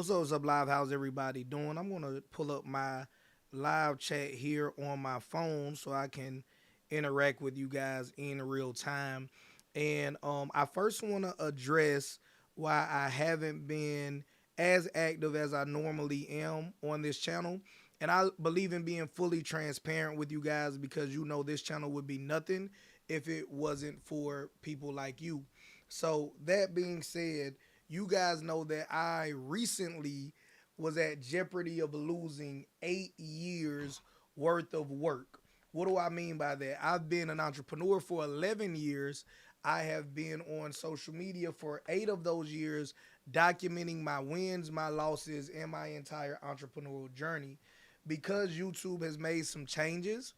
What's up, live? How's everybody doing? I'm gonna pull up my live chat here on my phone so I can interact with you guys in real time. And I first want to address why I haven't been as active as I normally am on this channel. And I believe in being fully transparent with you guys because you know this channel would be nothing if it wasn't for people like you. So that being said, you guys know that I recently was at jeopardy of losing 8 years worth of work. What do I mean by that? I've been an entrepreneur for 11 years. I have been on social media for 8 of those years, documenting my wins, my losses, and my entire entrepreneurial journey. Because YouTube has made some changes,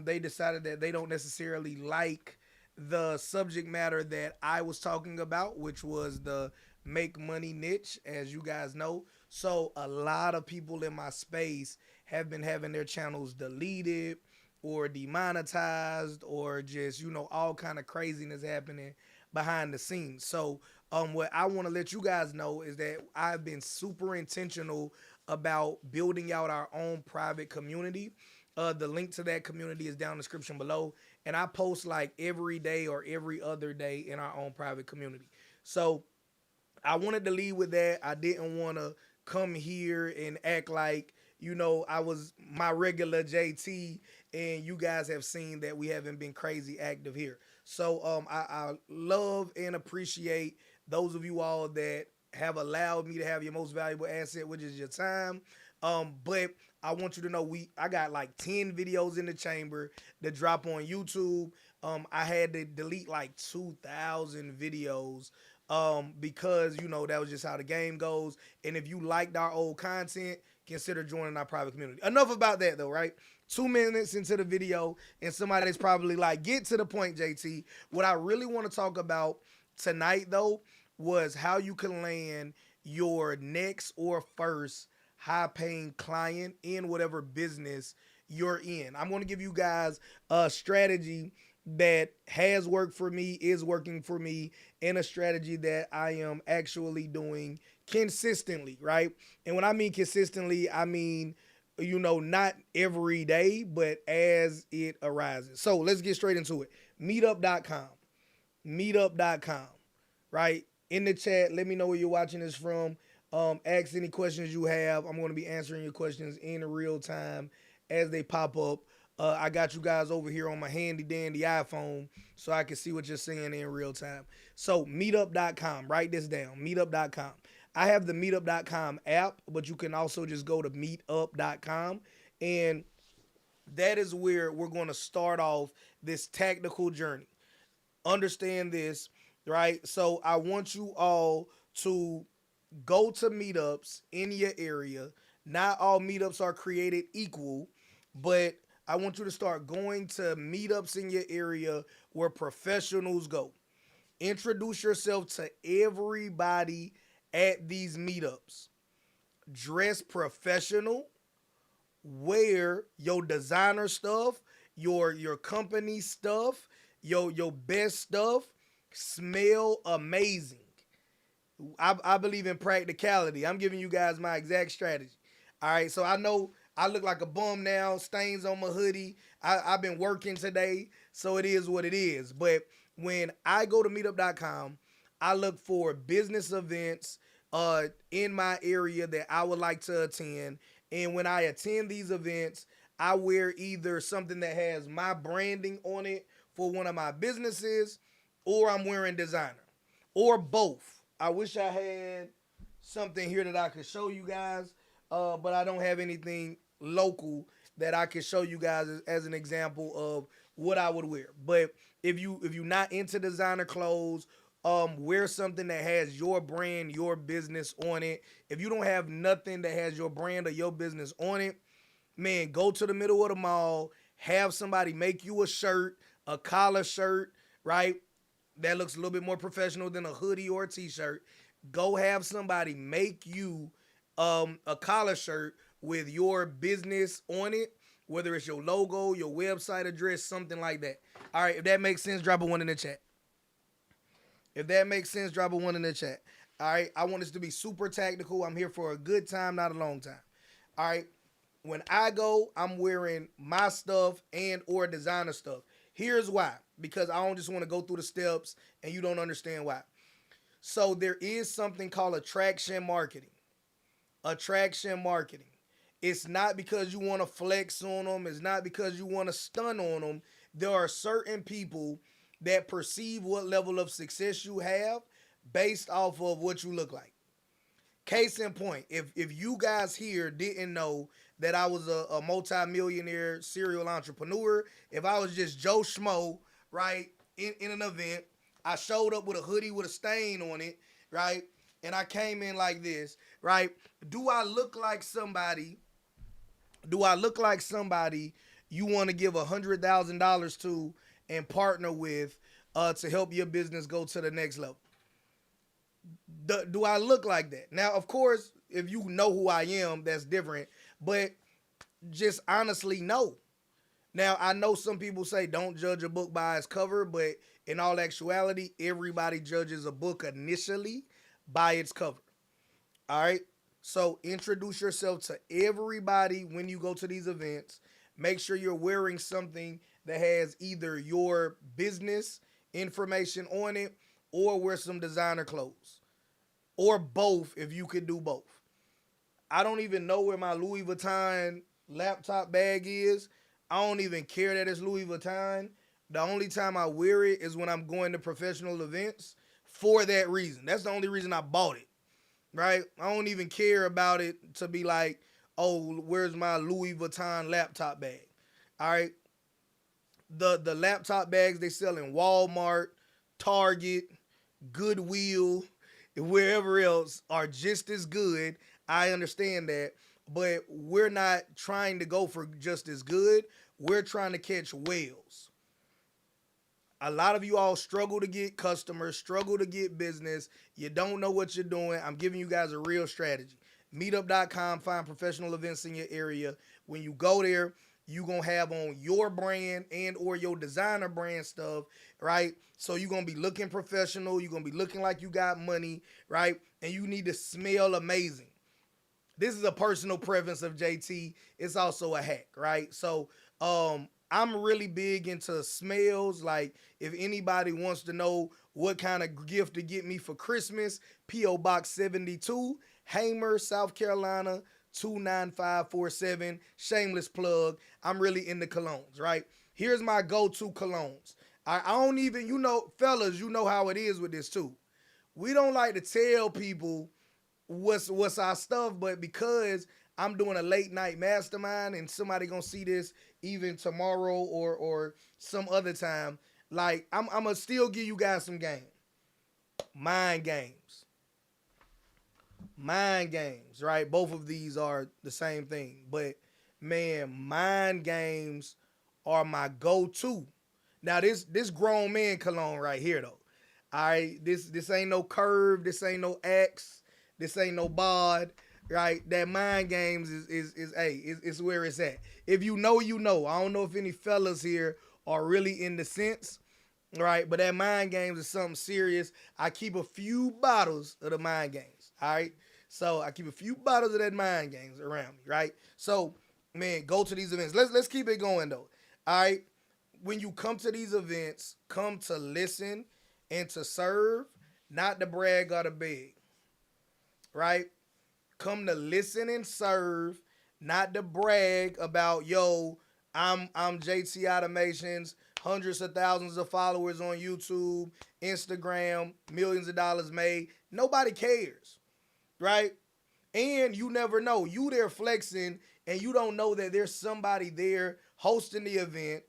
they decided that they don't necessarily like the subject matter that I was talking about, which was the make money niche, as you guys know. So a lot of people in my space have been having their channels deleted or demonetized or just, all kind of craziness happening behind the scenes. So what I want to let you guys know is that I've been super intentional about building out our own private community. The link to that community is down in the description below. And I post like every day or every other day in our own private community. So I wanted to lead with that. I didn't want to come here and act like, I was my regular JT, and you guys have seen that we haven't been crazy active here. So I love and appreciate those of you all that have allowed me to have your most valuable asset, which is your time. But I want you to know I got like 10 videos in the chamber that drop on YouTube. I had to delete like 2,000 videos because that was just how the game goes. And if you liked our old content, consider joining our private community. Enough about that though, right? 2 minutes into the video, and somebody's probably like, "Get to the point, JT." What I really want to talk about tonight though was how you can land your next or first high paying client in whatever business you're in. I'm going to give you guys a strategy that has worked for me, is working for me, and a strategy that I am actually doing consistently, right? And when I mean consistently, I mean, not every day, but as it arises. So let's get straight into it. Meetup.com. Meetup.com, right? In the chat, let me know where you're watching this from. Ask any questions you have. I'm going to be answering your questions in real time as they pop up. I got you guys over here on my handy dandy iPhone so I can see what you're saying in real time. So meetup.com, write this down, meetup.com. I have the meetup.com app, but you can also just go to meetup.com, and that is where we're going to start off this tactical journey. Understand this, right? So I want you all to go to meetups in your area. Not all meetups are created equal, but I want you to start going to meetups in your area where professionals go. Introduce yourself to everybody at these meetups. Dress professional. Wear your designer stuff, your company stuff, your best stuff. Smell amazing. I believe in practicality. I'm giving you guys my exact strategy. All right, so I know I look like a bum now, stains on my hoodie. I've been working today, so it is what it is. But when I go to meetup.com, I look for business events in my area that I would like to attend. And when I attend these events, I wear either something that has my branding on it for one of my businesses, or I'm wearing designer, or both. I wish I had something here that I could show you guys, but I don't have anything local that I could show you guys as an example of what I would wear. But if you're not into designer clothes, wear something that has your brand, your business on it. If you don't have nothing that has your brand or your business on it, man, go to the middle of the mall, have somebody make you a shirt, a collar shirt, right? That looks a little bit more professional than a hoodie or a t-shirt. Go have somebody make you a collar shirt with your business on it, whether it's your logo, your website address, something like that. All right, if that makes sense, drop a one in the chat. If that makes sense, drop a one in the chat. All right. I want this to be super tactical. I'm here for a good time, not a long time. All right. When I go, I'm wearing my stuff and or designer stuff. Here's why. Because I don't just want to go through the steps and you don't understand why. So there is something called attraction marketing. Attraction marketing. It's not because you want to flex on them. It's not because you want to stun on them. There are certain people that perceive what level of success you have based off of what you look like. Case in point, if you guys here didn't know that I was a multi-millionaire serial entrepreneur, if I was just Joe Schmo, right, in an event, I showed up with a hoodie with a stain on it, right, and I came in like this, right, do I look like somebody, do I look like somebody you want to give $100,000 to and partner with to help your business go to the next level? Do I look like that? Now, of course, if you know who I am, that's different. But just honestly, no. Now, I know some people say don't judge a book by its cover, but in all actuality, everybody judges a book initially by its cover. All right. So introduce yourself to everybody when you go to these events. Make sure you're wearing something that has either your business information on it or wear some designer clothes or both if you could do both. I don't even know where my Louis Vuitton laptop bag is. I don't even care that it's Louis Vuitton. The only time I wear it is when I'm going to professional events for that reason. That's the only reason I bought it, right? I don't even care about it to be like, oh, where's my Louis Vuitton laptop bag? All right. The laptop bags they sell in Walmart, Target, Goodwill, and wherever else are just as good. I understand that, but we're not trying to go for just as good. We're trying to catch whales. A lot of you all struggle to get customers, struggle to get business. You don't know what you're doing. I'm giving you guys a real strategy. Meetup.com, find professional events in your area. When you go there, you gonna have on your brand and or your designer brand stuff, right? So you're gonna be looking professional, you're gonna be looking like you got money, right? And you need to smell amazing. This is a personal preference of JT. It's also a hack, right? So I'm really big into smells. Like if anybody wants to know what kind of gift to get me for Christmas, P.O. Box 72, Hamer, South Carolina, 29547. Shameless plug. I'm really into colognes, right? Here's my go-to colognes. I don't even, fellas, you know how it is with this too. We don't like to tell people what's our stuff, but because I'm doing a late night mastermind and somebody gonna see this even tomorrow or some other time, like I'm gonna still give you guys some game. Mind games. Mind games, right? Both of these are the same thing. But man, mind games are my go-to. Now this grown man cologne right here though. All right, this ain't no curve, this ain't no X, this ain't no bod, right? That mind games is hey, is where it's at. If you know, you know. I don't know if any fellas here are really in the sense, right? But that mind games is something serious. I keep a few bottles of the mind games, all right? So I keep a few bottles of that mind games around me, right? So man, go to these events. Let's keep it going though. All right. When you come to these events, come to listen and to serve, not to brag or to beg, right? Come to listen and serve, not to brag about, yo, I'm JT Automations, hundreds of thousands of followers on YouTube, Instagram, millions of dollars made. Nobody cares, right? And you never know. You there flexing and you don't know that there's somebody there hosting the event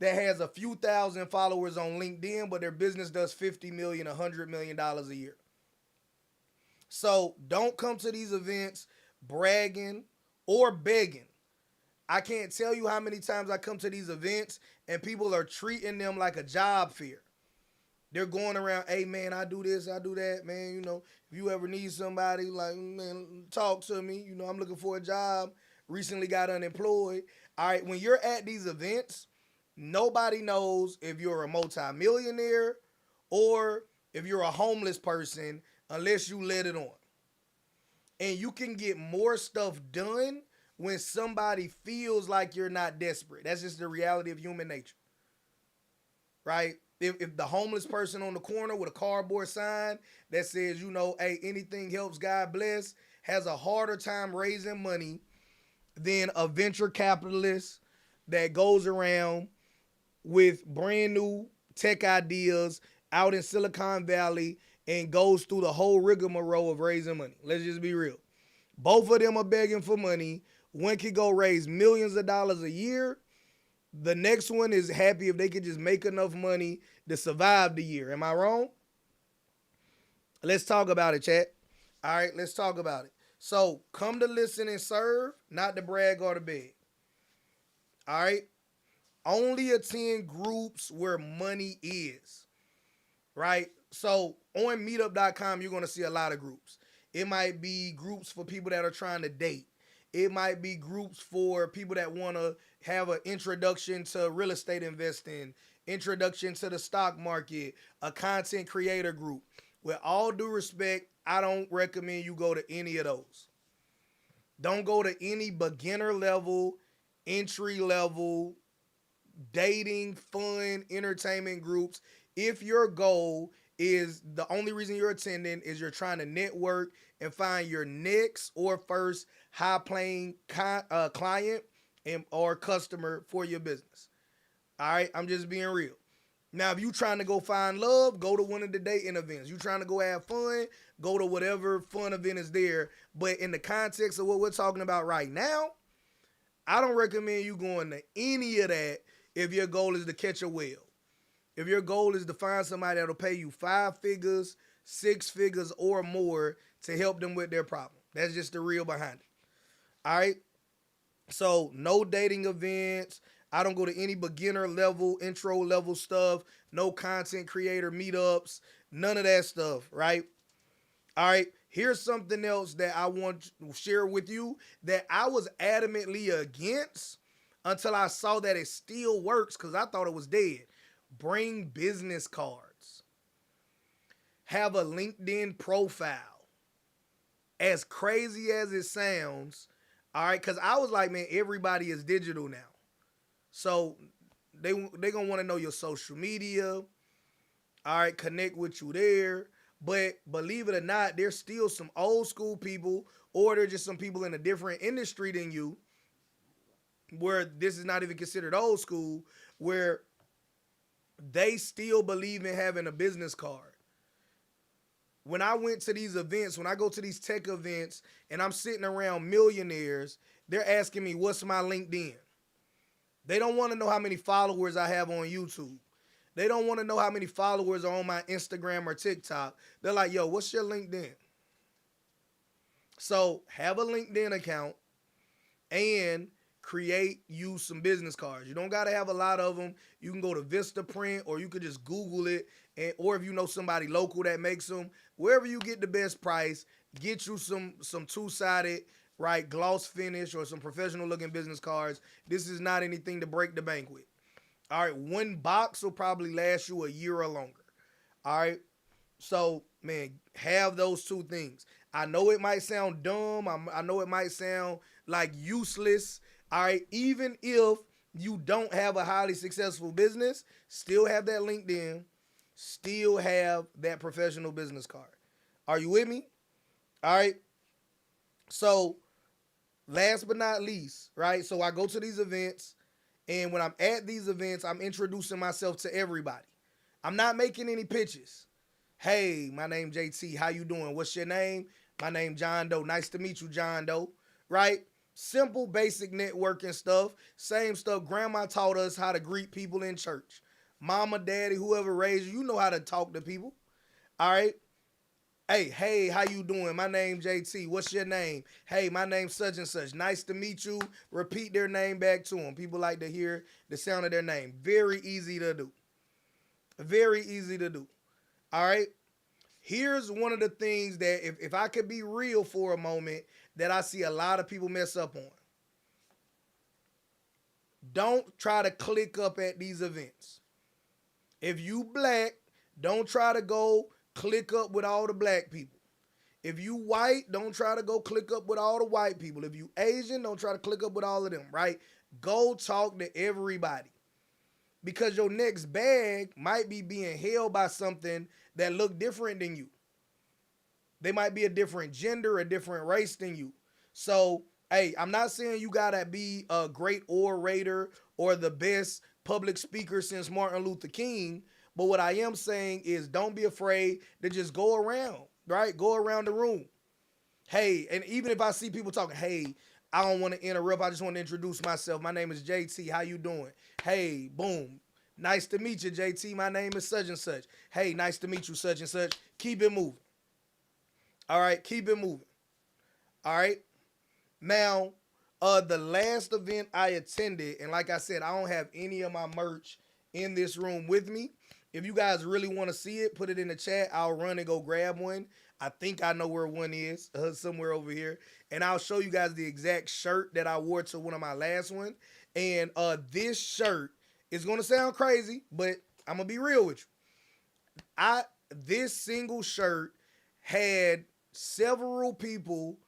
that has a few thousand followers on LinkedIn, but their business does 50 million, $100 million a year. So don't come to these events bragging or begging. I can't tell you how many times I come to these events and people are treating them like a job fair. They're going around, hey man, I do this, I do that, man. If you ever need somebody, like, man, talk to me. I'm looking for a job. Recently got unemployed. All right, when you're at these events, nobody knows if you're a multimillionaire or if you're a homeless person unless you let it on. And you can get more stuff done when somebody feels like you're not desperate. That's just the reality of human nature, right? If the homeless person on the corner with a cardboard sign that says, hey, anything helps, God bless, has a harder time raising money than a venture capitalist that goes around with brand new tech ideas out in Silicon Valley and goes through the whole rigmarole of raising money. Let's just be real. Both of them are begging for money. One could go raise millions of dollars a year. The next one is happy if they could just make enough money to survive the year. Am I wrong? Let's talk about it, chat. All right, let's talk about it. So come to listen and serve, not to brag or to beg. All right? Only attend groups where money is, right? So on meetup.com, you're going to see a lot of groups. It might be groups for people that are trying to date. It might be groups for people that want to have an introduction to real estate investing, introduction to the stock market, a content creator group. With all due respect, I don't recommend you go to any of those. Don't go to any beginner level, entry level, dating, fun, entertainment groups. If your goal is the only reason you're attending is you're trying to network and find your next or first high paying client and or customer for your business. All right, I'm just being real. Now, if you trying to go find love, go to one of the dating events. You trying to go have fun, go to whatever fun event is there. But in the context of what we're talking about right now, I don't recommend you going to any of that if your goal is to catch a whale. If your goal is to find somebody that'll pay you 5 figures, 6 figures, or more to help them with their problem. That's just the real behind it. All right? So, no dating events. I don't go to any beginner level, intro level stuff. No content creator meetups. None of that stuff, right? All right, here's something else that I want to share with you that I was adamantly against until I saw that it still works because I thought it was dead. Bring business cards. Have a LinkedIn profile. As crazy as it sounds, all right, because I was like, man, everybody is digital now. So they going to want to know your social media, all right, connect with you there. But believe it or not, there's still some old school people, or there's just some people in a different industry than you, where this is not even considered old school, where they still believe in having a business card. When I went to these events, when I go to these tech events and I'm sitting around millionaires, they're asking me, what's my LinkedIn? They don't want to know how many followers I have on YouTube. They don't want to know how many followers are on my Instagram or TikTok. They're like, yo, what's your LinkedIn? So have a LinkedIn account and create you some business cards. You don't got to have a lot of them. You can go to Vistaprint or you could just Google it. Or if you know somebody local that makes them, wherever you get the best price, get you some two-sided, right, gloss finish or some professional looking business cards. This is not anything to break the bank with. All right, one box will probably last you a year or longer. All right, so man, have those two things. I know it might sound dumb. I know it might sound like useless. All right, even if you don't have a highly successful business, still have that LinkedIn, still have that professional business card. Are you with me? All right. So last but not least, right? So I go to these events. And when I'm at these events, I'm introducing myself to everybody. I'm not making any pitches. Hey, my name JT. How you doing? What's your name? My name John Doe. Nice to meet you, John Doe. Right? Simple, basic networking stuff. Same stuff grandma taught us how to greet people in church. Mama, daddy, whoever raised you, you know how to talk to people. All right? Hey, how you doing? My name JT. What's your name? Hey, my name's such and such. Nice to meet you. Repeat their name back to them. People like to hear the sound of their name. Very easy to do. Very easy to do. All right. Here's one of the things that if I could be real for a moment that I see a lot of people mess up on. Don't try to click up at these events. If you black, don't try to go click up with all the black people. If you white, don't try to go click up with all the white people. If you Asian, don't try to click up with all of them, right? Go talk to everybody because your next bag might be being held by something that look different than you. They might be a different gender, a different race than you. So, hey, I'm not saying you gotta be a great orator or the best public speaker since Martin Luther King, but what I am saying is don't be afraid to just go around, right? Go around the room. Hey, and even if I see people talking, hey, I don't want to interrupt. I just want to introduce myself. My name is JT. How you doing? Hey, boom. Nice to meet you, JT. My name is such and such. Hey, nice to meet you, such and such. Keep it moving. All right, keep it moving. All right. Now, the last event I attended, and like I said, I don't have any of my merch in this room with me. If you guys really want to see it, put it in the chat. I'll run and go grab one. I think I know where one is, somewhere over here, and I'll show you guys the exact shirt that I wore to one of my last one. And this shirt is gonna sound crazy, but I'm gonna be real with you. I This single shirt had several people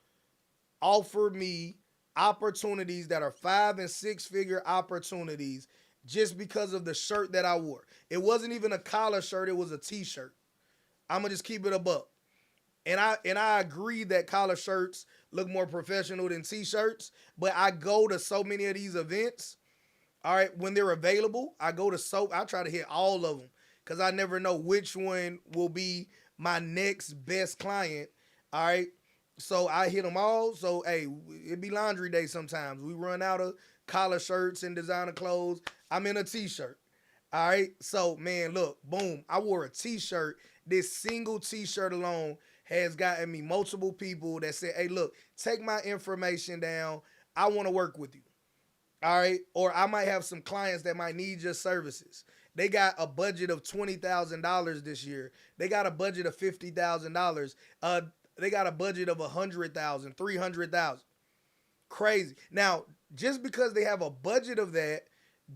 offer me opportunities that are 5 and 6 figure opportunities just because of the shirt that I wore. It wasn't even a collar shirt, it was a t-shirt. I'm gonna just keep it above. And I agree that collar shirts look more professional than t-shirts, but I go to so many of these events. All right, when they're available, I try to hit all of them because I never know which one will be my next best client. All right, so I hit them all. So hey, it be laundry day sometimes. We run out of collar shirts and designer clothes. I'm in a t-shirt. All right, so man, look, boom, I wore a t-shirt. This single t-shirt alone has gotten me multiple people that say, hey, look, take my information down. I want to work with you. All right. Or I might have some clients that might need your services. They got a budget of $20,000 this year. They got a budget of $50,000. They got a budget of 100,000, 300,000. Crazy. Now, just because they have a budget of that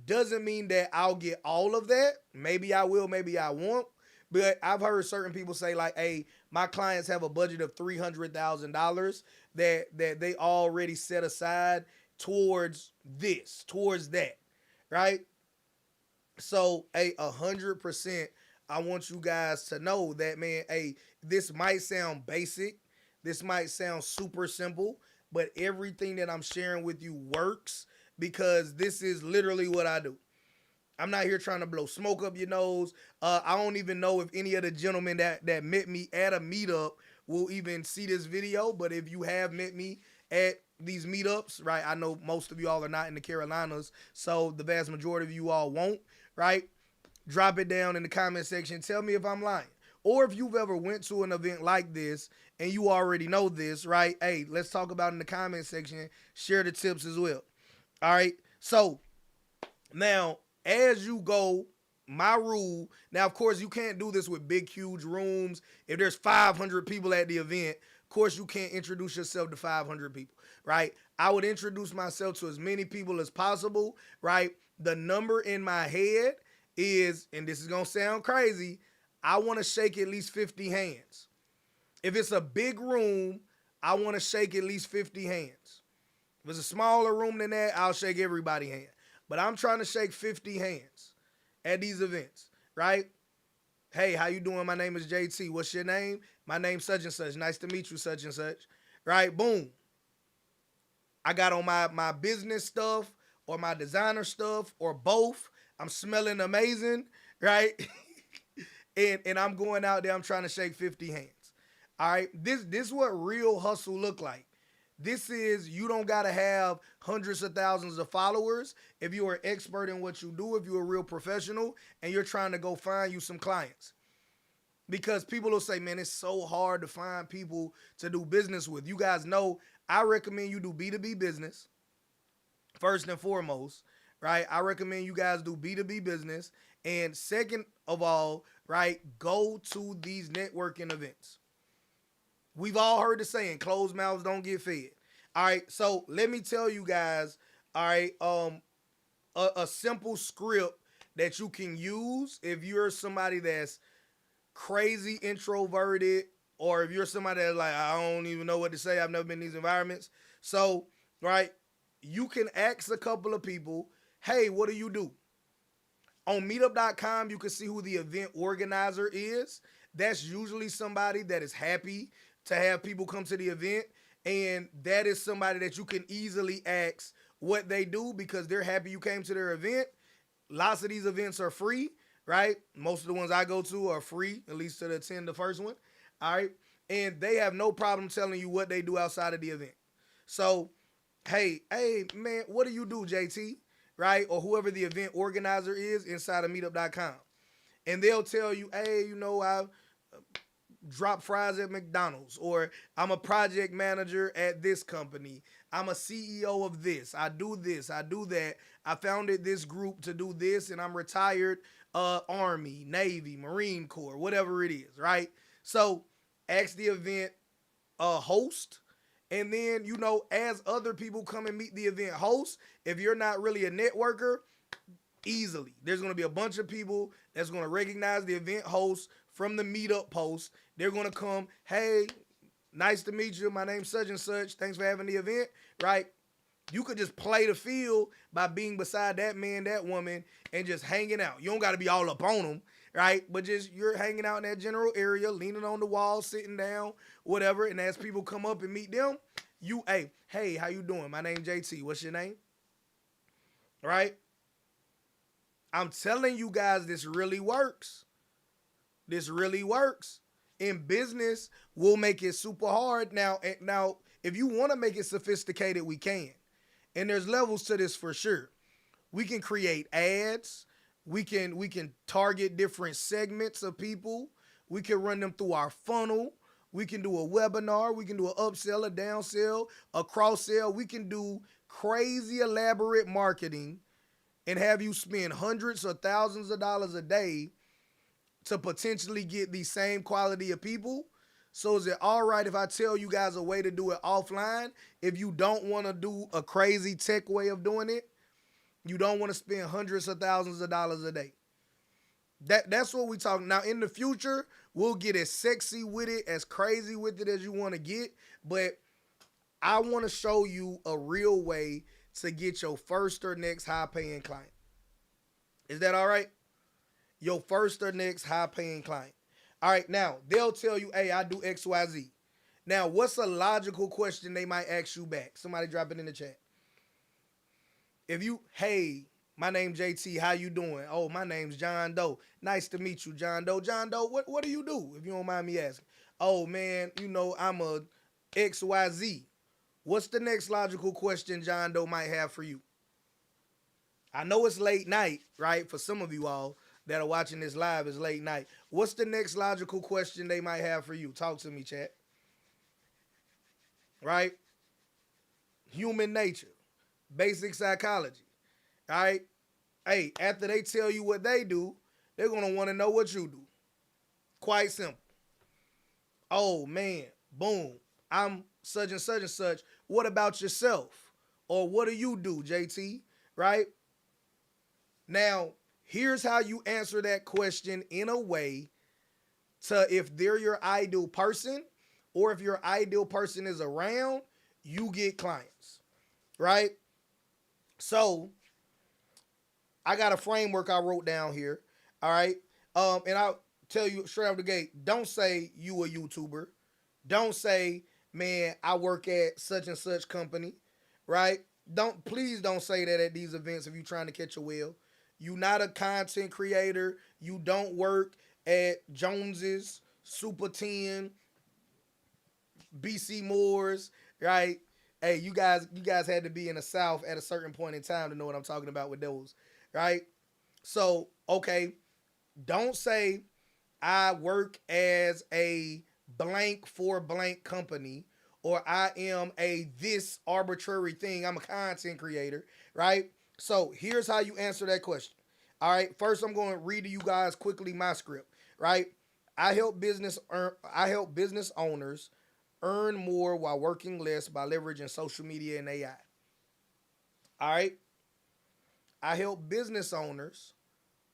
doesn't mean that I'll get all of that. Maybe I will, maybe I won't. But I've heard certain people say like, "Hey, my clients have a budget of $300,000 that they already set aside towards this, towards that, right?" So, 100%, I want you guys to know that, man. This might sound basic, this might sound super simple, but everything that I'm sharing with you works because this is literally what I do. I'm not here trying to blow smoke up your nose. I don't even know if any of the gentlemen that met me at a meetup will even see this video. But if you have met me at these meetups, right? I know most of you all are not in the Carolinas, so the vast majority of you all won't, right? Drop it down in the comment section. Tell me if I'm lying. Or if you've ever went to an event like this and you already know this, right? Hey, let's talk about it in the comment section. Share the tips as well. All right. So now, as you go, my rule, now, of course, you can't do this with big, huge rooms. If there's 500 people at the event, of course, you can't introduce yourself to 500 people, right? I would introduce myself to as many people as possible, right? The number in my head is, and this is going to sound crazy, I want to shake at least 50 hands. If it's a big room, I want to shake at least 50 hands. If it's a smaller room than that, I'll shake everybody's hand. But I'm trying to shake 50 hands at these events, right? Hey, how you doing? My name is JT. What's your name? My name's such and such. Nice to meet you, such and such. Right? Boom. I got on my business stuff or my designer stuff or both. I'm smelling amazing, right? and I'm going out there, I'm trying to shake 50 hands. All right. This is what real hustle look like. This is, you don't got to have hundreds of thousands of followers. If you are an expert in what you do, if you're a real professional and you're trying to go find you some clients. Because people will say, man, it's so hard to find people to do business with. You guys know, I recommend you do B2B business first and foremost, right? I recommend you guys do B2B business. And second of all, right, go to these networking events. We've all heard the saying, closed mouths don't get fed. All right, so let me tell you guys, all right, a simple script that you can use if you're somebody that's crazy introverted, Or if you're somebody that's like, I don't even know what to say, I've never been in these environments. So, right, you can ask a couple of people, hey, what do you do? On meetup.com, you can see who the event organizer is. That's usually somebody that is happy to have people come to the event. And that is somebody that you can easily ask what they do because they're happy you came to their event. Lots of these events are free, right? Most of the ones I go to are free, at least to attend the first one. All right. And they have no problem telling you what they do outside of the event. So, hey, man, what do you do, JT? Right? Or whoever the event organizer is inside of meetup.com. And they'll tell you, hey, I drop fries at McDonald's, or I'm a project manager at this company. I'm a CEO of this. I do this. I do that. I founded this group to do this, and I'm retired Army, Navy, Marine Corps, whatever it is, right? So ask the event host. And then, as other people come and meet the event host, if you're not really a networker, easily. There's going to be a bunch of people that's going to recognize the event host from the meetup post. They're going to come, hey, nice to meet you. My name's such and such. Thanks for having the event, right? You could just play the field by being beside that man, that woman, and just hanging out. You don't got to be all up on them, right? But just you're hanging out in that general area, leaning on the wall, sitting down, whatever. And as people come up and meet them, hey, how you doing? My name's JT. What's your name? Right? I'm telling you guys, this really works. This really works. In business, we'll make it super hard. Now, if you want to make it sophisticated, we can. And there's levels to this for sure. We can create ads. We can target different segments of people. We can run them through our funnel. We can do a webinar. We can do an upsell, a downsell, a cross sell. We can do crazy elaborate marketing and have you spend hundreds or thousands of dollars a day to potentially get the same quality of people. So is it all right if I tell you guys a way to do it offline? If you don't want to do a crazy tech way of doing it, you don't want to spend hundreds of thousands of dollars a day. That's what we talking. Now in the future, we'll get as sexy with it, as crazy with it as you want to get. But I want to show you a real way to get your first or next high paying client. Is that all right? Your first or next high paying client. All right, now they'll tell you, hey, I do XYZ. Now, what's a logical question they might ask you back? Somebody drop it in the chat. If you, hey, my name's JT, how you doing? Oh, my name's John Doe. Nice to meet you, John Doe. John Doe, what do you do, if you don't mind me asking? Oh, man, I'm a XYZ. What's the next logical question John Doe might have for you? I know it's late night, right? For some of you all that are watching this live, it's late night. What's the next logical question they might have for you? Talk to me, chat. Right? Human nature, basic psychology. All right? Hey, after they tell you what they do, they're going to want to know what you do. Quite simple. Oh, man, boom. I'm such and such and such. What about yourself? Or what do you do, JT? Right? Now, here's how you answer that question in a way to, if they're your ideal person, or if your ideal person is around, you get clients, right? So I got a framework I wrote down here, all right? And I'll tell you straight out the gate, don't say you a YouTuber. Don't say, man, I work at such and such company, right? Please don't say that at these events if you're trying to catch a whale. You not a content creator. You don't work at Jones's, Super 10, BC Moore's, right? Hey, you guys had to be in the South at a certain point in time to know what I'm talking about with those, right? So, okay, don't say I work as a blank for blank company, or I am a this arbitrary thing. I'm a content creator, right? So here's how you answer that question. All right, first I'm going to read to you guys quickly my script, right? I help business owners earn more while working less by leveraging social media and AI. All right, I help business owners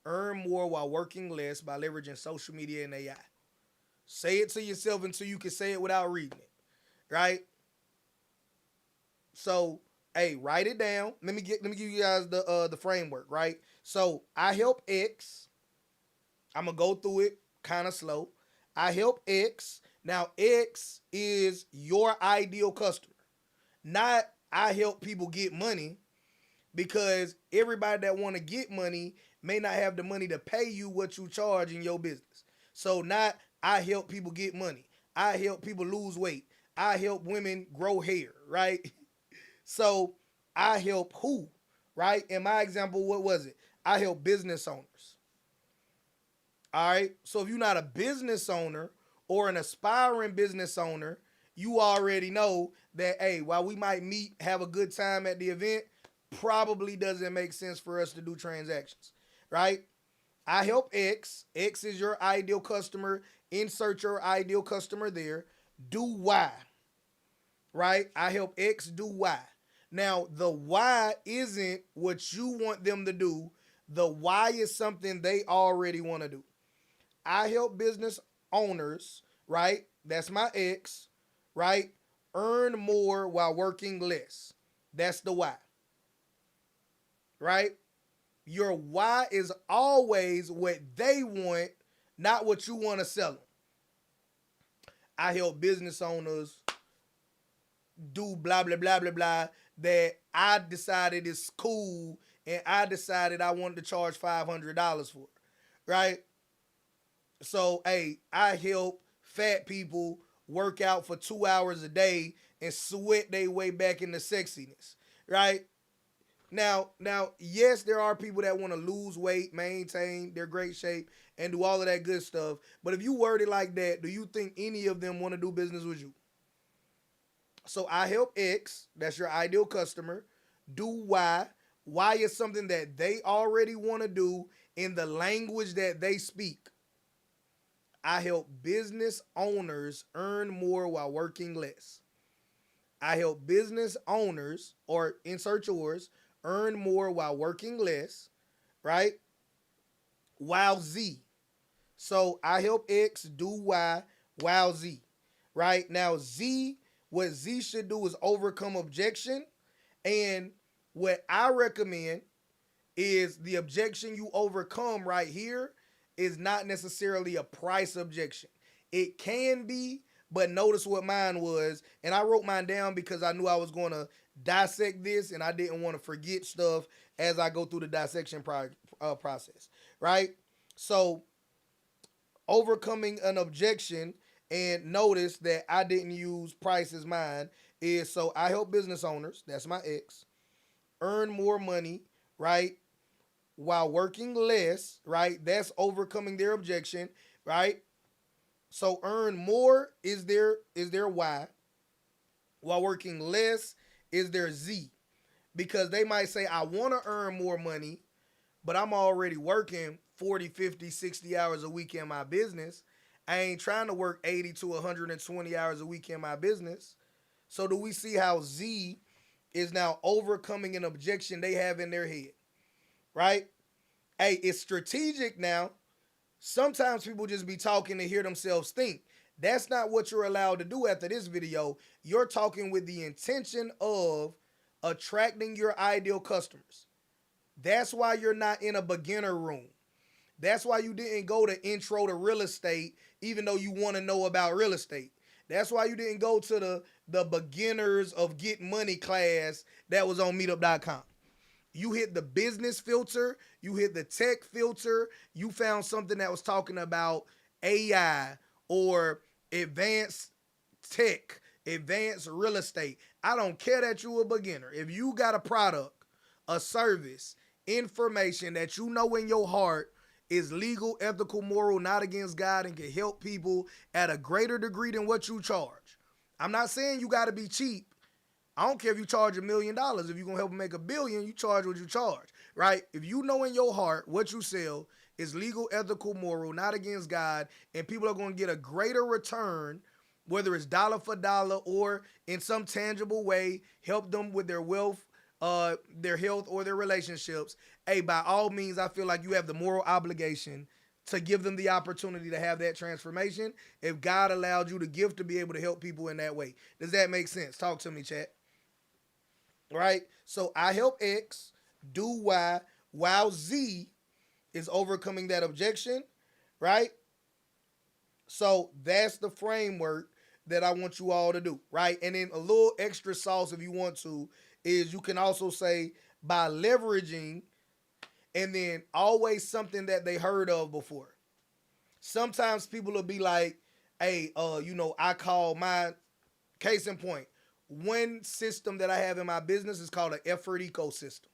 earn more while working less by leveraging social media and AI. Say it to yourself until you can say it without reading it, right? So, hey, write it down. Let me give you guys the framework, right? So, I help X. I'm gonna go through it kind of slow. I help X. Now, X is your ideal customer. Not I help people get money, because everybody that want to get money may not have the money to pay you what you charge in your business. So not I help people get money. I help people lose weight. I help women grow hair, right? So I help who, right? In my example, what was it? I help business owners. All right. So if you're not a business owner or an aspiring business owner, you already know that, hey, while we might meet, have a good time at the event, probably doesn't make sense for us to do transactions, right? I help X. X is your ideal customer. Insert your ideal customer there. Do Y, right? I help X do Y. Now, the why isn't what you want them to do. The why is something they already want to do. I help business owners, right? That's my X, right? Earn more while working less. That's the why, right? Your why is always what they want, not what you want to sell them. I help business owners do blah, blah, blah, blah, blah, that I decided is cool and I decided I wanted to charge $500 for, right? So, hey, I help fat people work out for 2 hours a day and sweat their way back into sexiness, right? Now, yes, there are people that want to lose weight, maintain their great shape, and do all of that good stuff. But if you word it like that, do you think any of them want to do business with you? So I help X, that's your ideal customer, do Y. Y is something that they already want to do in the language that they speak. I help business owners earn more while working less. I help business owners, or insert yours, earn more while working less, right? While Z. So I help X do Y while Z, right? Now, Z, what Z should do is overcome objection. And what I recommend is the objection you overcome right here is not necessarily a price objection. It can be, but notice what mine was. And I wrote mine down because I knew I was going to dissect this and I didn't want to forget stuff as I go through the dissection process, right? So, overcoming an objection, and notice that I didn't use price as mine, is so I help business owners, that's my X, earn more money, right? While working less, right? That's overcoming their objection, right? So earn more is their Y, while working less is their Z. Because they might say, I want to earn more money, but I'm already working 40, 50, 60 hours a week in my business. I ain't trying to work 80 to 120 hours a week in my business. So do we see how Z is now overcoming an objection they have in their head, right? Hey, it's strategic now. Sometimes people just be talking to hear themselves think. That's not what you're allowed to do after this video. You're talking with the intention of attracting your ideal customers. That's why you're not in a beginner room. That's why you didn't go to intro to real estate, even though you want to know about real estate. That's why you didn't go to the beginners of get money class that was on meetup.com. You hit the business filter, you hit the tech filter, you found something that was talking about AI or advanced tech, advanced real estate. I don't care that you're a beginner. If you got a product, a service, information that you know in your heart is legal, ethical, moral, not against God, and can help people at a greater degree than what you charge. I'm not saying you got to be cheap. I don't care if you charge $1,000,000. If you're going to help them make $1 billion, you charge what you charge, right? If you know in your heart what you sell is legal, ethical, moral, not against God, and people are going to get a greater return, whether it's dollar for dollar or in some tangible way, help them with their wealth, their health, or their relationships, hey, by all means, I feel like you have the moral obligation to give them the opportunity to have that transformation if God allowed you the gift to be able to help people in that way. Does that make sense? Talk to me, chat. Right? So I help X do Y while Z is overcoming that objection, right? So that's the framework that I want you all to do, right? And then a little extra sauce if you want to is you can also say by leveraging and then always something that they heard of before. Sometimes people will be like, hey, I call my case in point. One system that I have in my business is called an effort ecosystem.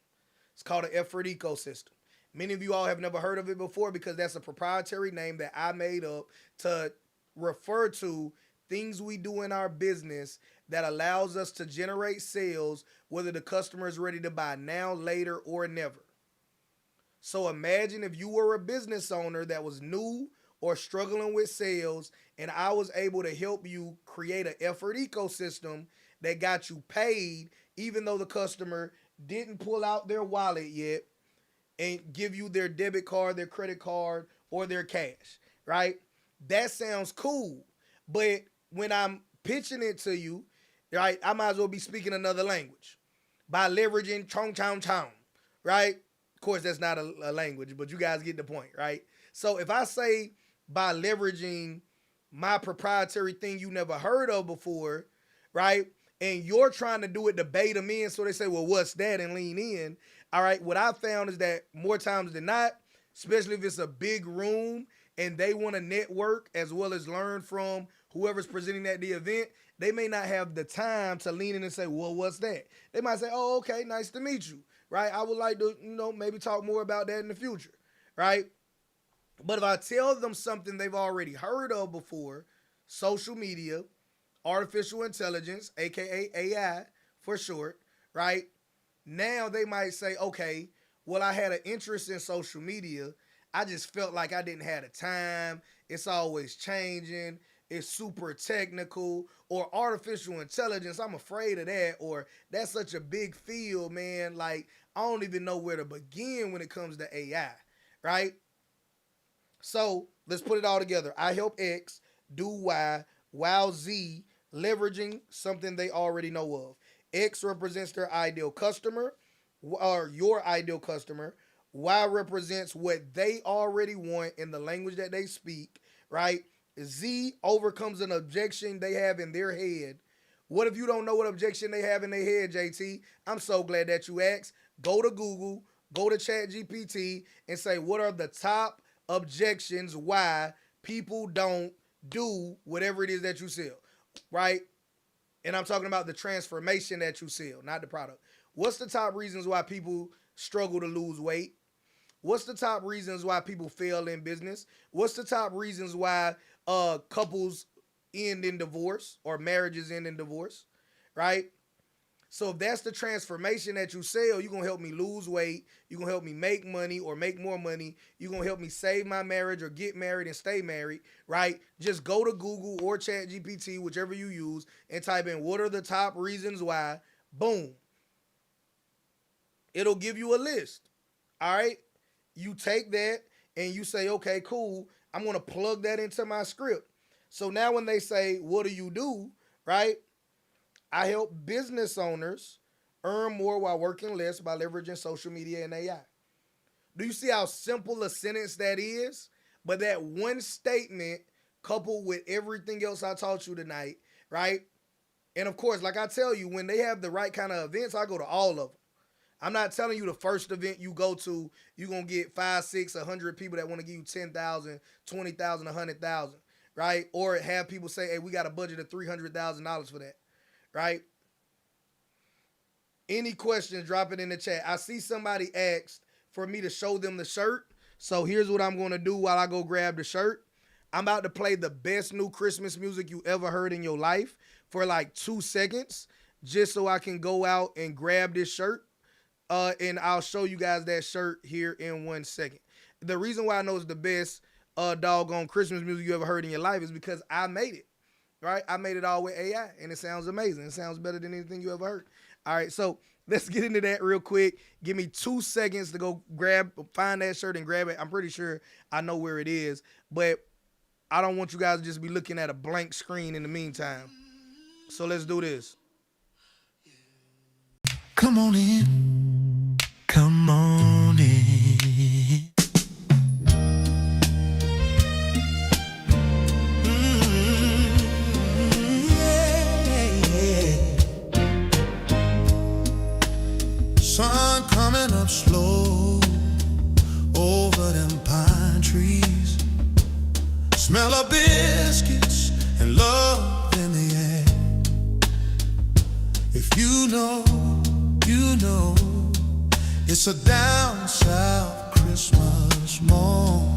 It's called an effort ecosystem. Many of you all have never heard of it before because that's a proprietary name that I made up to refer to things we do in our business that allows us to generate sales, whether the customer is ready to buy now, later, or never. So imagine if you were a business owner that was new or struggling with sales, and I was able to help you create an effort ecosystem that got you paid, even though the customer didn't pull out their wallet yet and give you their debit card, their credit card, or their cash, right? That sounds cool. But when I'm pitching it to you, right, I might as well be speaking another language by leveraging chong chong chong, right? Of course, that's not a language, but you guys get the point, right? So if I say by leveraging my proprietary thing you never heard of before, right? And you're trying to do it to bait them in, so they say, well, what's that? And lean in. All right, what I found is that more times than not, especially if it's a big room and they want to network as well as learn from whoever's presenting at the event, they may not have the time to lean in and say, well, what's that? They might say, oh, okay, nice to meet you, right? I would like to, maybe talk more about that in the future, right? But if I tell them something they've already heard of before, social media, artificial intelligence, aka AI for short, right? Now they might say, okay, well, I had an interest in social media. I just felt like I didn't have the time. It's always changing. It's super technical. Or artificial intelligence, I'm afraid of that. Or that's such a big field, man. Like, I don't even know where to begin when it comes to AI, right? So let's put it all together. I help X do Y while Z leveraging something they already know of. X represents their ideal customer or your ideal customer. Y represents what they already want in the language that they speak, right? Z overcomes an objection they have in their head. What if you don't know what objection they have in their head, JT? I'm so glad that you asked. Go to Google, go to ChatGPT, and say, what are the top objections why people don't do whatever it is that you sell, right? And I'm talking about the transformation that you sell, not the product. What's the top reasons why people struggle to lose weight? What's the top reasons why people fail in business? What's the top reasons why couples end in divorce or marriages end in divorce, right? So if that's the transformation that you sell, you're going to help me lose weight. You're going to help me make money or make more money. You're going to help me save my marriage or get married and stay married, right? Just go to Google or ChatGPT, whichever you use, and type in what are the top reasons why. Boom. It'll give you a list, all right? You take that and you say, okay, cool. I'm going to plug that into my script. So now when they say, what do you do, right? I help business owners earn more while working less by leveraging social media and AI. Do you see how simple a sentence that is? But that one statement coupled with everything else I taught you tonight, right? And of course, like I tell you, when they have the right kind of events, I go to all of them. I'm not telling you the first event you go to, you're going to get 5, 6, 100 people that want to give you 10,000, 20,000, 100,000, right? Or have people say, hey, we got a budget of $300,000 for that, right? Any questions, drop it in the chat. I see somebody asked for me to show them the shirt. So here's what I'm going to do while I go grab the shirt. I'm about to play the best new Christmas music you ever heard in your life for like 2 seconds, just so I can go out and grab this shirt. And I'll show you guys that shirt here in 1 second. The reason why I know it's the best doggone Christmas music you ever heard in your life is because I made it. right? I made it all with AI, and it sounds amazing. It sounds better than anything you ever heard. All right, so let's get into that real quick. Give me 2 seconds to go find that shirt and grab it. I'm pretty sure I know where it is, but I don't want you guys to just be looking at a blank screen in the meantime. So let's do this. Come on in, come on in. Sun coming up slow over them pine trees. Smell of biscuits and love in the air. If you know, you know, it's a down south Christmas morning.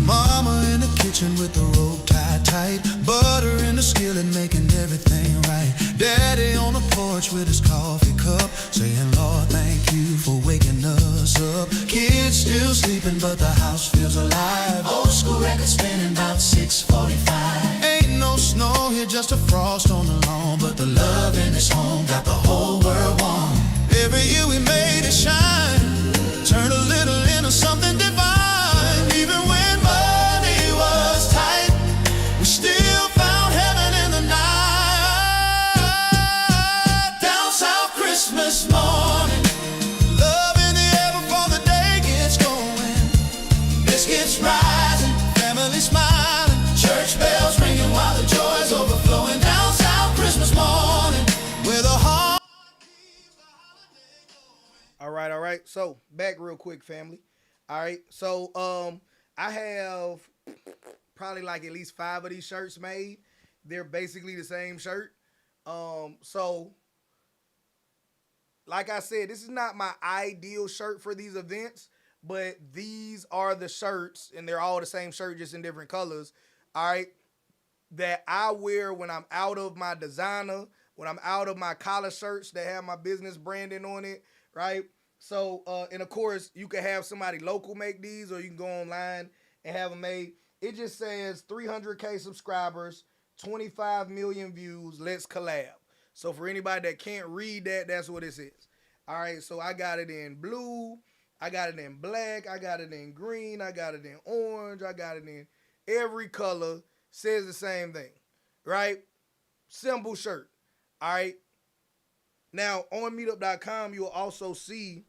Mama in the kitchen with the rope tied tight, butter in the skillet making everything right. Daddy on the porch with his coffee cup, saying, Lord, thank you for waking us up. Kids still sleeping, but the house feels alive. Old school record spinning about 6:45. Ain't no snow here, just a frost on the lawn, but the love in this home got the whole world warm. Every year we made it shine, turn a little into something divine. Even when money was tight, we still found heaven in the night. Down south Christmas morning, love in the air before the day gets going. Biscuits rising, family smiling, church bells ringing while the joy's overflowing. Down south Christmas morning, with a heart. All right. So back real quick, family. All right. So I have probably like at least 5 of these shirts made. They're basically the same shirt. So like I said, this is not my ideal shirt for these events, but these are the shirts, and they're all the same shirt, just in different colors. All right, that I wear when I'm out of my designer, when I'm out of my collar shirts that have my business branding on it, right? So, and of course, you can have somebody local make these, or you can go online and have them made. It just says 300K subscribers, 25 million views, let's collab. So for anybody that can't read that, that's what it says. All right, so I got it in blue, I got it in black, I got it in green, I got it in orange, I got it in every color. Says the same thing, right? Simple shirt. All right. Now on meetup.com, you'll also see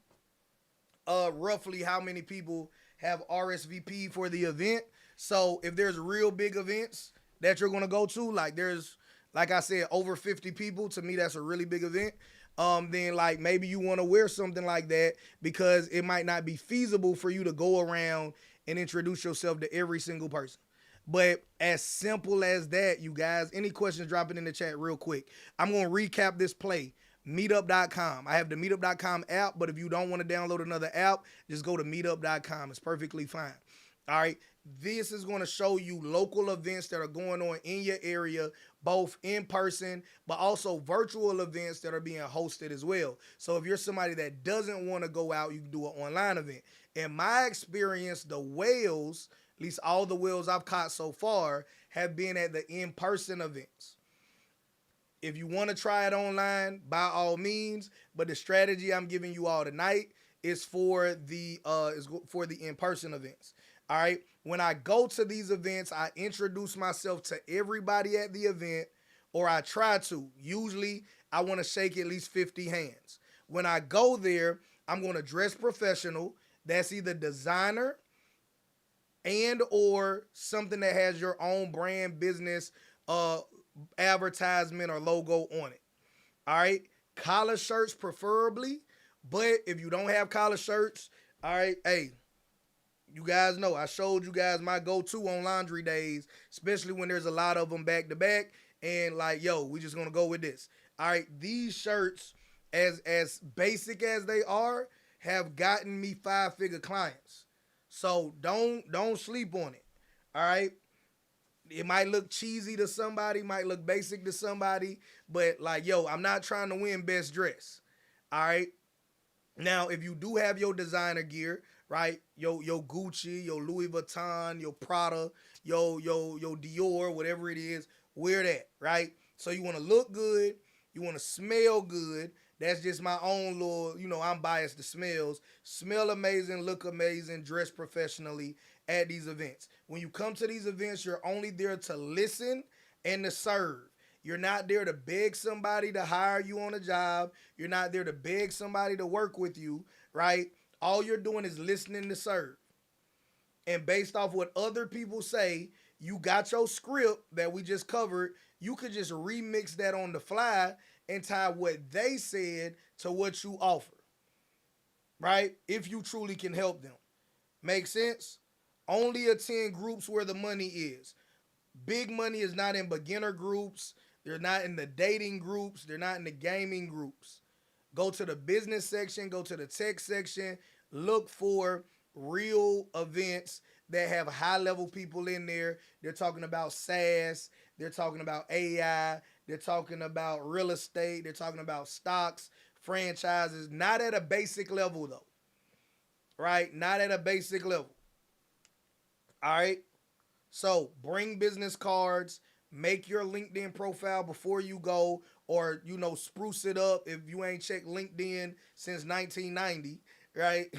roughly how many people have RSVP for the event. So if there's real big events that you're gonna go to, like there's, like I said, over 50 people, to me that's a really big event. Then like maybe you want to wear something like that because it might not be feasible for you to go around and introduce yourself to every single person. But as simple as that, you guys, any questions, drop it in the chat real quick. I'm going to recap this play. Meetup.com. I have the Meetup.com app, but if you don't want to download another app, just go to Meetup.com. It's perfectly fine. All right. This is going to show you local events that are going on in your area, both in person, but also virtual events that are being hosted as well. So if you're somebody that doesn't want to go out, you can do an online event. In my experience, the whales, at least all the whales I've caught so far, have been at the in-person events. If you want to try it online, by all means, but the strategy I'm giving you all tonight is for the in-person events. All right. When I go to these events, I introduce myself to everybody at the event, or I try to. Usually, I want to shake at least 50 hands. When I go there, I'm going to dress professional. That's either designer and or something that has your own brand, business, advertisement or logo on it. All right. Collar shirts preferably, but if you don't have collar shirts, all right, hey, you guys know I showed you guys my go-to on laundry days, especially when there's a lot of them back to back, and like, yo, we just gonna go with this. All right, these shirts, as basic as they are, have gotten me 5-figure clients. So don't sleep on it. All right. It might look cheesy to somebody, might look basic to somebody, but like, yo, I'm not trying to win best dress. All right. Now, if you do have your designer gear, right? Your Gucci, your Louis Vuitton, your Prada, your Dior, whatever it is, wear that, right? So you want to look good, you want to smell good. That's just my own little, I'm biased to smells. Smell amazing, look amazing, dress professionally at these events. When you come to these events, you're only there to listen and to serve. You're not there to beg somebody to hire you on a job. You're not there to beg somebody to work with you, right? All you're doing is listening to serve. And based off what other people say, you got your script that we just covered. You could just remix that on the fly and tie what they said to what you offer, right? If you truly can help them. Make sense? Only attend groups where the money is. Big money is not in beginner groups. They're not in the dating groups. They're not in the gaming groups. Go to the business section, go to the tech section, look for real events that have high level people in there. They're talking about SaaS, they're talking about AI, they're talking about real estate, they're talking about stocks, franchises, not at a basic level though, right? Not at a basic level. All right? So bring business cards, make your LinkedIn profile before you go, or spruce it up if you ain't checked LinkedIn since 1990, right?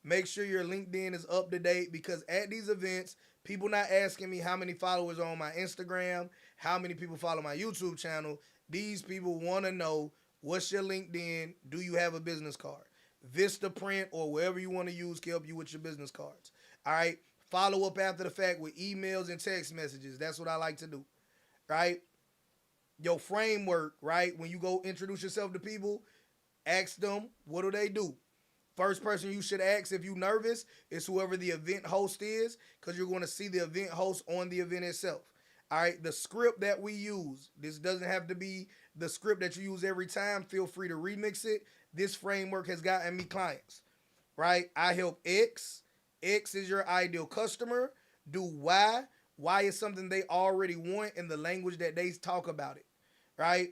Make sure your LinkedIn is up to date because at these events, people not asking me how many followers are on my Instagram, how many people follow my YouTube channel. These people want to know what's your LinkedIn, do you have a business card? Vista Print or wherever you want to use can help you with your business cards. All right. Follow up after the fact with emails and text messages. That's what I like to do. Right? Your framework, right? When you go introduce yourself to people, ask them, what do they do? First person you should ask if you're nervous is whoever the event host is, because you're going to see the event host on the event itself. All right, the script that we use, this doesn't have to be the script that you use every time. Feel free to remix it. This framework has gotten me clients, right? I help X. X is your ideal customer. Do Y. Y is something they already want in the language that they talk about it, right?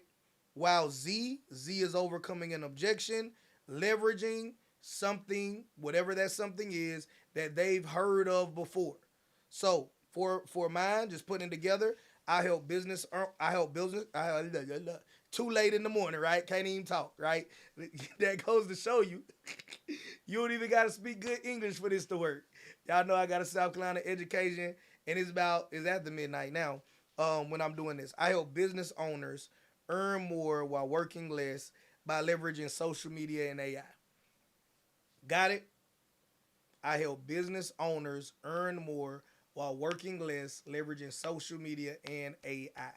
While Z is overcoming an objection, leveraging something, whatever that something is that they've heard of before. So for mine, just putting it together, I help business. I help business. Too late in the morning, right? Can't even talk, right? That goes to show you, you don't even got to speak good English for this to work. Y'all know I got a South Carolina education, and it's after midnight now. When I'm doing this, I help business owners earn more while working less by leveraging social media and AI. Got it? I help business owners earn more while working less, leveraging social media and AI.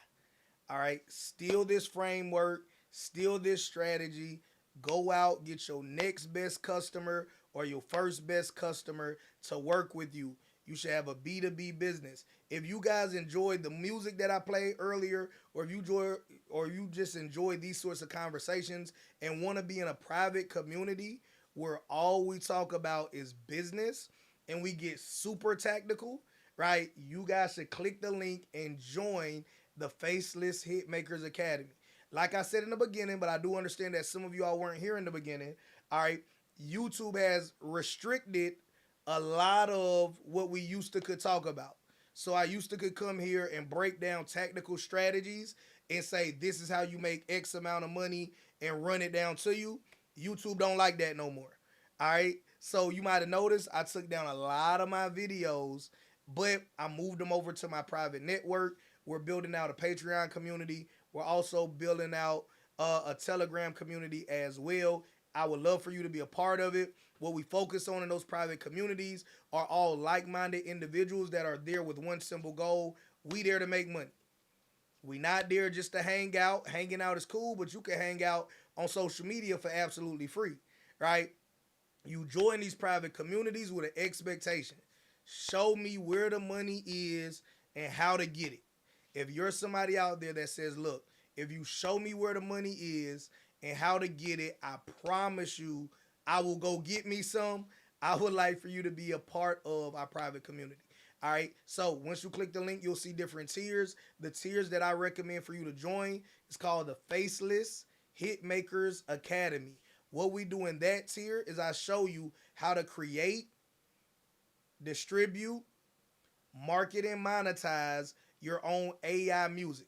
All right, steal this framework, steal this strategy. Go out, get your next best customer or your first best customer to work with you. You should have a B2B business. If you guys enjoyed the music that I played earlier, or if you enjoy, or you just enjoy these sorts of conversations and want to be in a private community where all we talk about is business and we get super tactical, right? You guys should click the link and join the Faceless Hitmakers Academy. Like I said in the beginning, but I do understand that some of you all weren't here in the beginning. All right, YouTube has restricted a lot of what we used to could talk about. So I used to could come here and break down tactical strategies and say this is how you make X amount of money and run it down to you. YouTube don't like that no more. All right. So you might have noticed I took down a lot of my videos, but I moved them over to my private network. We're building out a Patreon community. We're also building out a Telegram community as well. I would love for you to be a part of it. What we focus on in those private communities are all like-minded individuals that are there with one simple goal. We there to make money. We not there just to hang out. Hanging out is cool, but you can hang out on social media for absolutely free, right? You join these private communities with an expectation. Show me where the money is and how to get it. If you're somebody out there that says, look, if you show me where the money is and how to get it, I promise you I will go get me some. I would like for you to be a part of our private community. All right. So once you click the link, you'll see different tiers. The tiers that I recommend for you to join is called the Faceless Hitmakers Academy. What we do in that tier is I show you how to create, distribute, market, and monetize your own AI music.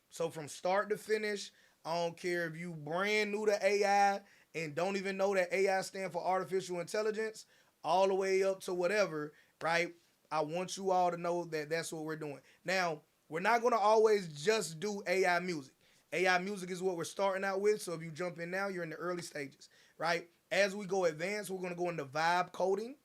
So from start to finish, I don't care if you brand new to AI and don't even know that AI stand for artificial intelligence, all the way up to whatever, right? I want you all to know that that's what we're doing. Now, we're not going to always just do AI music. AI music is what we're starting out with. So if you jump in now, you're in the early stages, right? As we go advanced, we're going to go into vibe coding.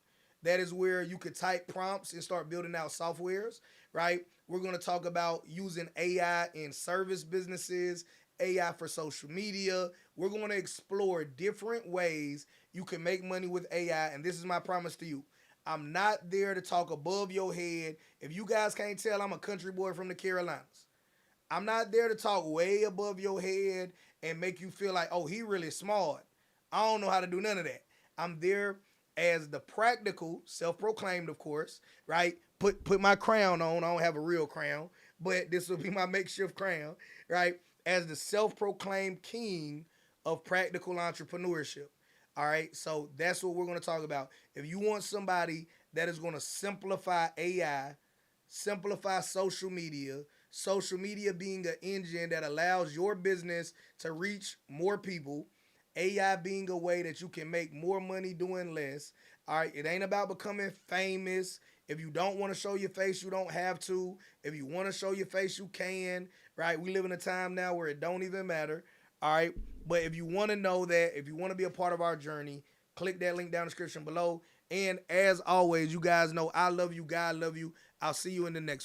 That is where you could type prompts and start building out softwares, right? We're going to talk about using AI in service businesses, AI for social media. We're going to explore different ways you can make money with AI. And this is my promise to you. I'm not there to talk above your head. If you guys can't tell, I'm a country boy from the Carolinas. I'm not there to talk way above your head and make you feel like, oh, he really smart. I don't know how to do none of that. I'm there as the practical, self-proclaimed, of course, right? Put my crown on. I don't have a real crown, but this will be my makeshift crown, right? As the self-proclaimed king of practical entrepreneurship. All right, so that's what we're going to talk about. If you want somebody that is going to simplify AI, simplify social media being an engine that allows your business to reach more people, AI being a way that you can make more money doing less. All right, it ain't about becoming famous. If you don't want to show your face, you don't have to. If you want to show your face, you can. Right? We live in a time now where it don't even matter. All right. But if you want to know that, if you want to be a part of our journey, click that link down in the description below. And as always, you guys know I love you. God love you. I'll see you in the next one.